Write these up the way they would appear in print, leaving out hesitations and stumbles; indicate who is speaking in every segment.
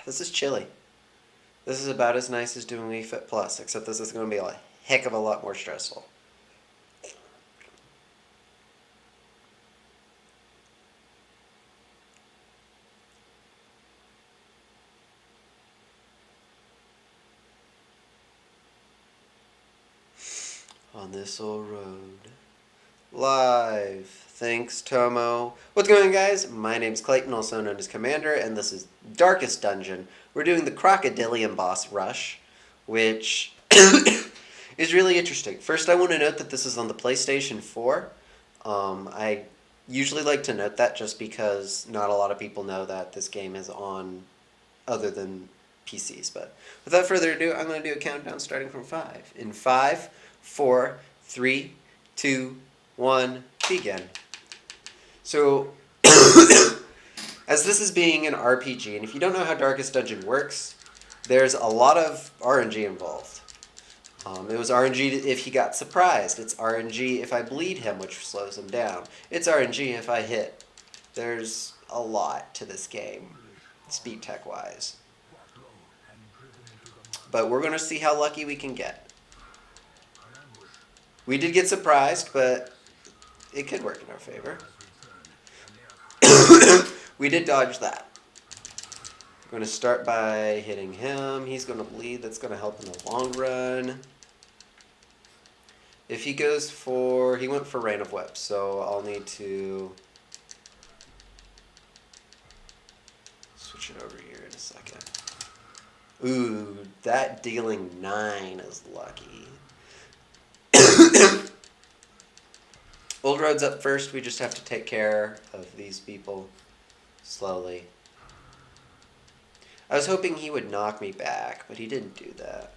Speaker 1: This is chilly. This is about as nice as doing Wii Fit Plus, except this is going to be a heck of a lot more stressful. On this old road. Live. Thanks, Tomo. What's going on, guys? My name's Clayton, also known as Commander, and this is Darkest Dungeon. We're doing the Crocodillian boss rush, which is really interesting. First, I want to note that this is on the PlayStation 4. I usually like to note that just because not a lot of people know that this game is on other than PCs. But without further ado, I'm going to do a countdown starting from 5. In 5, 4, 3, 2, 1, begin. So, as this is being an RPG, and if you don't know how Darkest Dungeon works, there's a lot of RNG involved. It was RNG if he got surprised. It's RNG if I bleed him, which slows him down. It's RNG if I hit. There's a lot to this game, speed tech-wise. But we're going to see how lucky we can get. We did get surprised, but it could work in our favor. We did dodge that. I'm going to start by hitting him. He's going to bleed. That's going to help in the long run. If he goes for... He went for Rain of Whips, so I'll need to switch it over here in a second. Ooh, that dealing 9 is lucky. Old Road's up first. We just have to take care of these people slowly. I was hoping he would knock me back, but he didn't do that.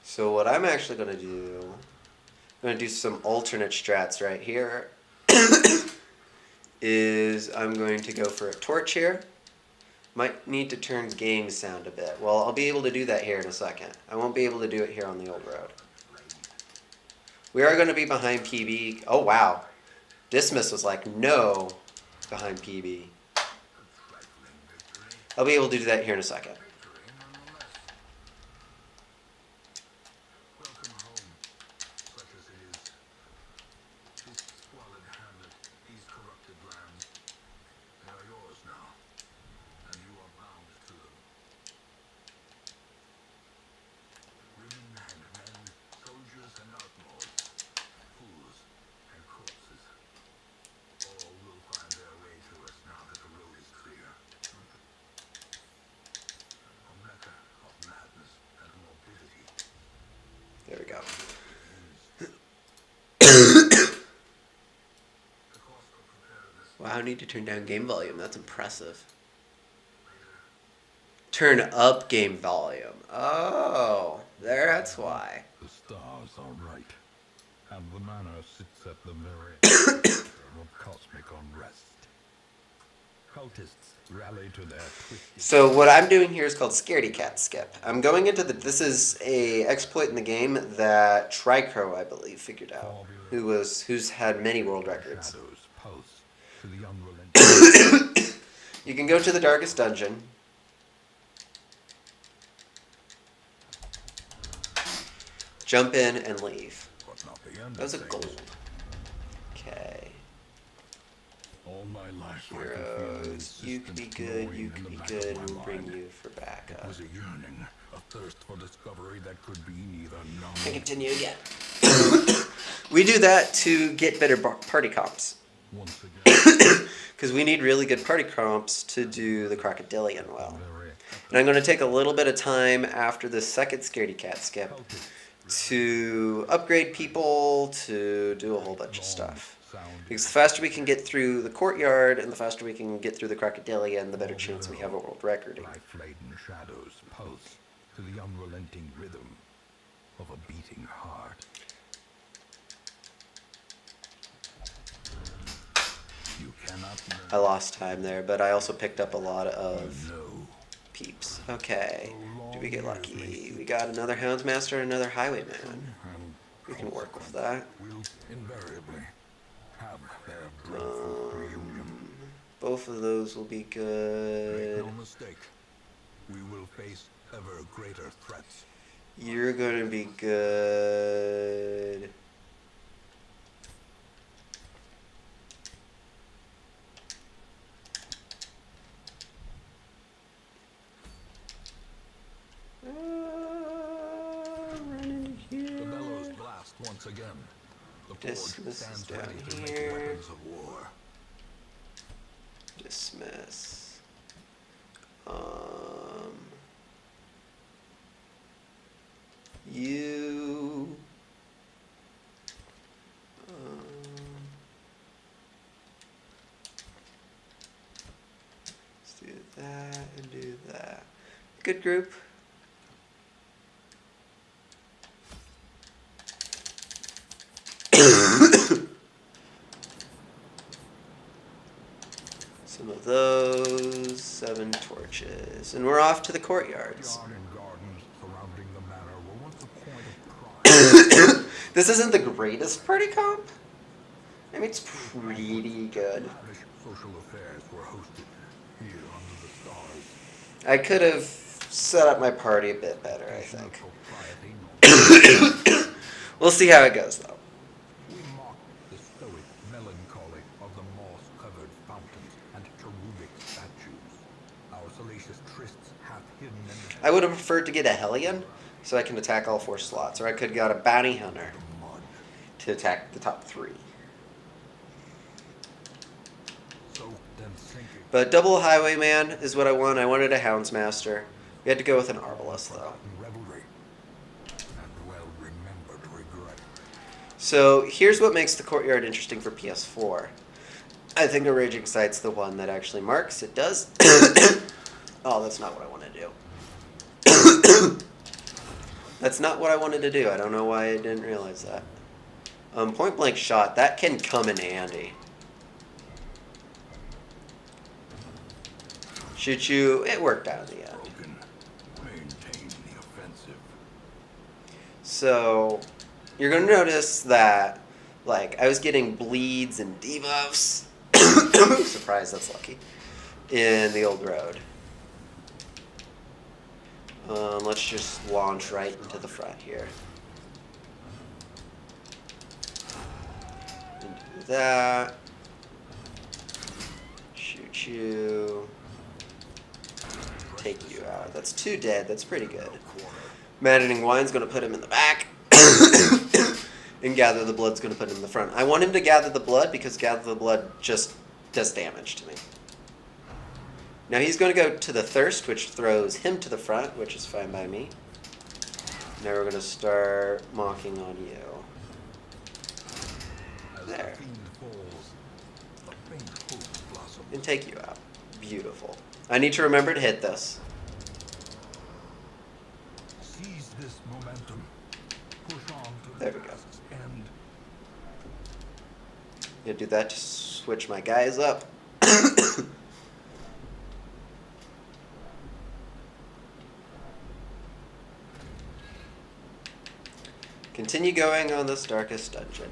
Speaker 1: So what I'm actually going to do, I'm going to do some alternate strats right here, is I'm going to go for a torch here. Might need to turn game sound a bit. Well, I'll be able to do that here in a second. I won't be able to do it here on the old road. We are going to be behind PB. Oh, wow. Dismiss was like, no, behind PB. I'll be able to do that here in a second. There we go. Wow, I need to turn down game volume. That's impressive. Turn up game volume. Oh, that's why.
Speaker 2: The stars are right, and the manor sits at the very edge of cosmic unrest. Cultists rally to their twisted...
Speaker 1: So what I'm doing here is called Scaredy Cat Skip. I'm going into the... This is a exploit in the game that Tricro, I believe, figured out, who's had many world records. You can go to the Darkest Dungeon. Jump in and leave. That was a gold. Okay.
Speaker 2: All my life,
Speaker 1: Heroes, you could be good, you could be good, and we'll bring you for backup.
Speaker 2: It was a yearning, a thirst for discovery that could be neither known.
Speaker 1: And continue again. We do that to get better party comps.
Speaker 2: Once again,
Speaker 1: Because we need really good party comps to do the Crocodillian well. And I'm going to take a little bit of time after the second Scaredy Cat Skip to upgrade people, to do a whole bunch of stuff. Because the faster we can get through the courtyard and the faster we can get through the Crocodillian, the better chance we have a world record.
Speaker 2: life-laden shadows pulse to the unrelenting rhythm of a beating heart. You cannot...
Speaker 1: I lost time there, but I also picked up a lot of peeps. Okay, did we get lucky? We got another Houndsmaster and another Highwayman. We can work with that.
Speaker 2: Will invariably have their dreadful reunion.
Speaker 1: Both of those will be
Speaker 2: Make
Speaker 1: good.
Speaker 2: no mistake, we will face ever greater threats.
Speaker 1: You're gonna be good. Running here.
Speaker 2: The bellows blast once again. The forge
Speaker 1: Dismiss
Speaker 2: stands
Speaker 1: down
Speaker 2: ready to make
Speaker 1: here.
Speaker 2: weapons of war.
Speaker 1: Dismiss. You. Let's do that and do that. Good group. Some of those, 7 torches. And we're off to the courtyards.
Speaker 2: Yard and gardens surrounding the manor were once a point of pride.
Speaker 1: This isn't the greatest party comp. I mean, it's pretty good.
Speaker 2: Lavish social affairs were hosted here under the stars.
Speaker 1: I could have set up my party a bit better, I think.
Speaker 2: Propriety nor
Speaker 1: We'll see how it goes, though.
Speaker 2: we mock the stoic melancholy of the moss-covered fountains and cherubic statues. Our salacious trysts half hidden in the
Speaker 1: I would have preferred to get a Hellion, so I can attack all 4 slots, or I could have got a Bounty Hunter
Speaker 2: mud.
Speaker 1: to attack the top 3.
Speaker 2: Soaked and sinking.
Speaker 1: But double Highwayman is what I want. I wanted a Houndsmaster. We had to go with an Arbalest, though.
Speaker 2: Revelry and well-remembered regret.
Speaker 1: So here's what makes the courtyard interesting for PS4. I think a Raging Sight's the one that actually marks. It does. Oh, that's not what I want to do. That's not what I wanted to do. I don't know why I didn't realize that. Point blank shot, that can come in handy. Shoot you, it worked out in the end.
Speaker 2: Broken. Maintain the offensive.
Speaker 1: So, you're going to notice that, like, I was getting bleeds and debuffs. Surprise, that's lucky. In the old road. Let's just launch right into the front here. And do that. Shoot you. Take you out. That's 2 dead. That's pretty good. Maddening Wine's going to put him in the back. And Gather the Blood's going to put him in the front. I want him to Gather the Blood because Gather the Blood just does damage to me. Now he's going to go to the Thirst, which throws him to the front, which is fine by me. Now we're going to start mocking on you. There. And take you out. Beautiful. I need to remember to hit this.
Speaker 2: Seize this momentum. Push on to
Speaker 1: There
Speaker 2: the
Speaker 1: we go.
Speaker 2: task's end.
Speaker 1: I'm going to do that to switch my guys up. Continue going on this darkest dungeon.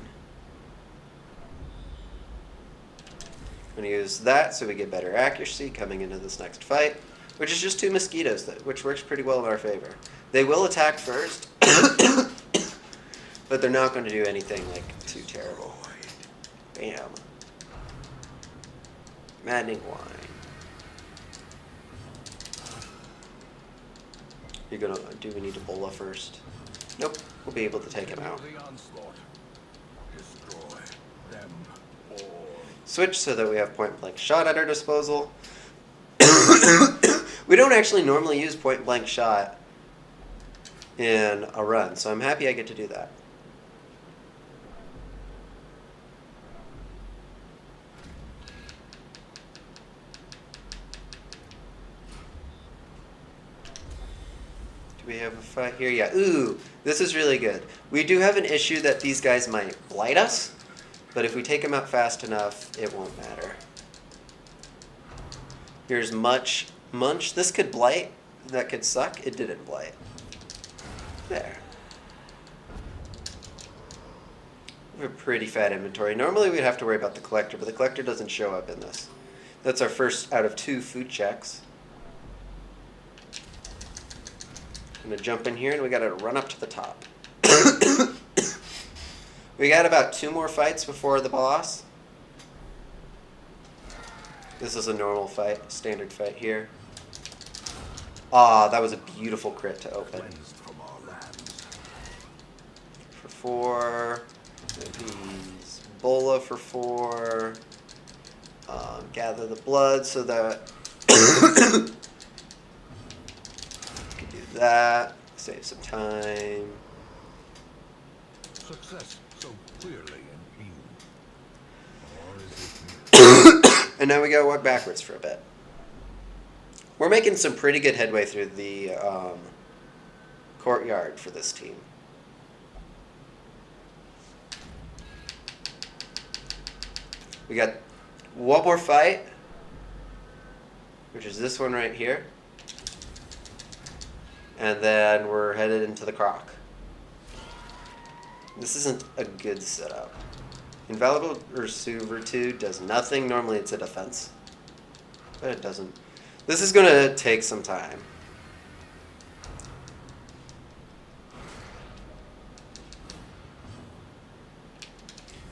Speaker 1: I'm going to use that so we get better accuracy coming into this next fight, which is just 2 mosquitoes, which works pretty well in our favor. They will attack first, but they're not going to do anything like too terrible. Bam. Maddening Wine. You're gonna. Do we need Ebola first? Nope. We'll be able to take him out.
Speaker 2: The onslaught. Destroy them all.
Speaker 1: Switch so that we have point blank shot at our disposal. We don't actually normally use point blank shot in a run, so I'm happy I get to do that. Do we have a fight here? Yeah. Ooh, this is really good. We do have an issue that these guys might blight us, but if we take them out fast enough, it won't matter. Here's Munch. This could blight. That could suck. It didn't blight. There. We have a pretty fat inventory. Normally we'd have to worry about the collector, but the collector doesn't show up in this. That's our first out of 2 food checks. I'm gonna jump in here and we gotta run up to the top. We got about 2 more fights before the boss. This is a normal fight, standard fight here. Ah, that was a beautiful crit to open. For 4. These Bola for 4. Gather the blood so that we can do that. Save some time.
Speaker 2: Success so clearly in view. Or is it
Speaker 1: And now we gotta walk backwards for a bit. We're making some pretty good headway through the courtyard for this team. We got one more fight, which is this one right here. And then we're headed into the croc. This isn't a good setup. Invaluable CmdrYT does nothing. Normally it's a defense, but it doesn't. This is going to take some time.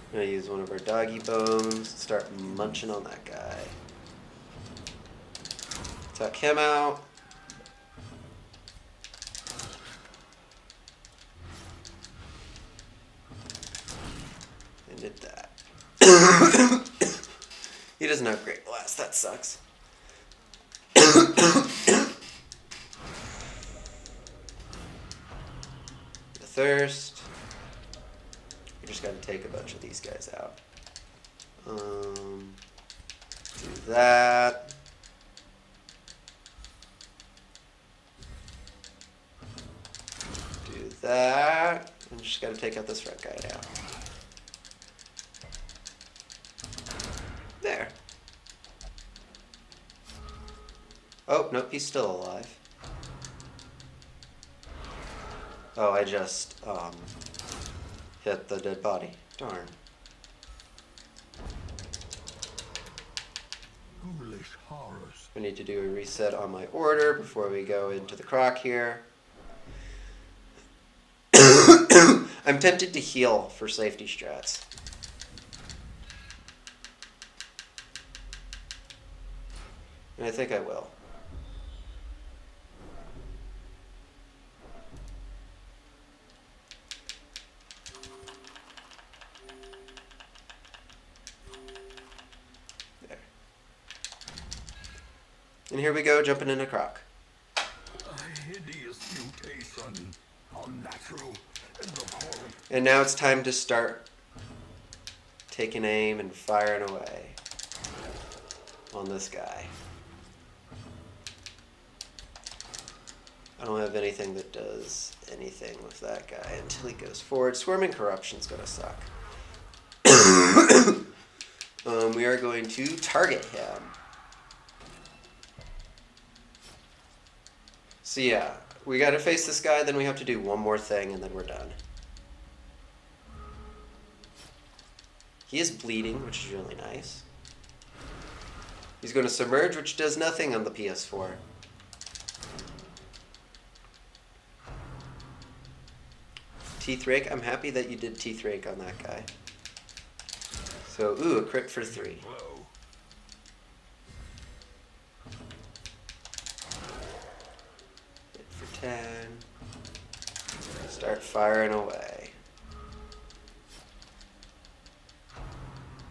Speaker 1: I'm going to use one of our doggy bones, start munching on that guy. Tuck him out. And did that. He doesn't have great blast, that sucks. The thirst. We just gotta take a bunch of these guys out. Do that. Do that. And just gotta take out this red guy now. There. Oh, nope, he's still alive. Oh, I just hit the dead body. Darn.
Speaker 2: ghoulish horrors?
Speaker 1: We need to do a reset on my order before we go into the croc here. I'm tempted to heal for safety strats. And I think I will. There. And here we go, jumping in a croc.
Speaker 2: A hideous mutation, unnatural and abhorrent.
Speaker 1: And now it's time to start taking aim and firing away on this guy. I don't have anything that does anything with that guy until he goes forward. Swarming Corruption's gonna suck. We are going to target him. So yeah, we gotta face this guy, then we have to do one more thing, and then we're done. He is bleeding, which is really nice. He's going to Submerge, which does nothing on the PS4. Teeth Rake, I'm happy that you did Teeth Rake on that guy. So, ooh, a crit for 3.
Speaker 2: Blow.
Speaker 1: Hit for 10. Start firing away.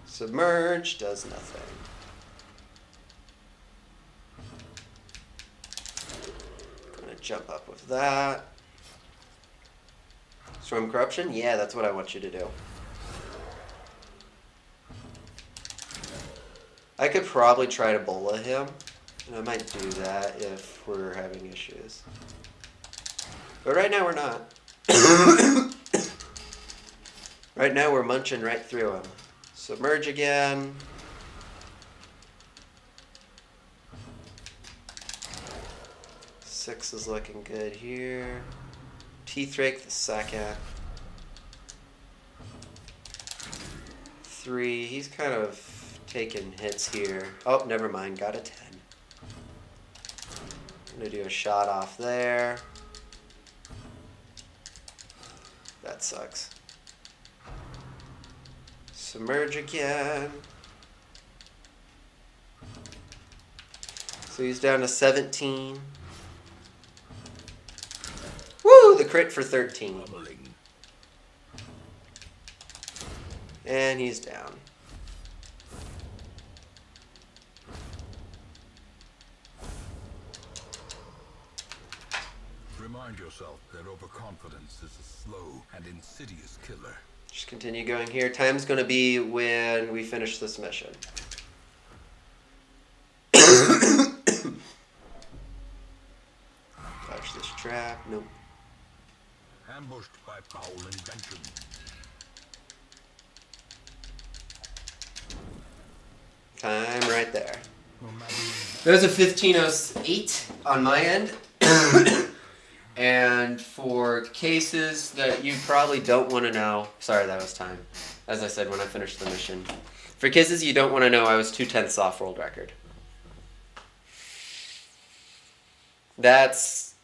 Speaker 1: Submerge does nothing. Gonna jump up with that. Storm Corruption? Yeah, that's what I want you to do. I could probably try to Bola him, and I might do that if we're having issues. But right now we're not. Right now we're munching right through him. Submerge again. Six is looking good here. Teeth Rake the second. 3. He's kind of taking hits here. Oh, never mind. Got a 10. I'm going to do a shot off there. That sucks. Submerge again. So he's down to 17. Woo! The crit for 13. And he's down.
Speaker 2: Remind yourself that overconfidence is a slow and insidious killer.
Speaker 1: Just continue going here. Time's going to be when we finish this mission. Touch this trap. Nope.
Speaker 2: Ambushed by foul invention.
Speaker 1: Time right there. There's a 1508 on my end. And for cases that you probably don't want to know, sorry, that was time. As I said when I finished the mission. For cases you don't want to know, I was 2/10 off world record. That's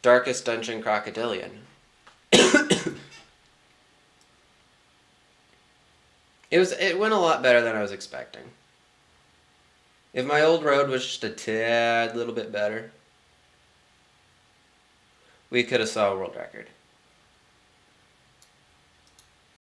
Speaker 1: Darkest Dungeon Crocodillian. It went a lot better than I was expecting. If my old road was just a tad little bit better, we could have saw a world record.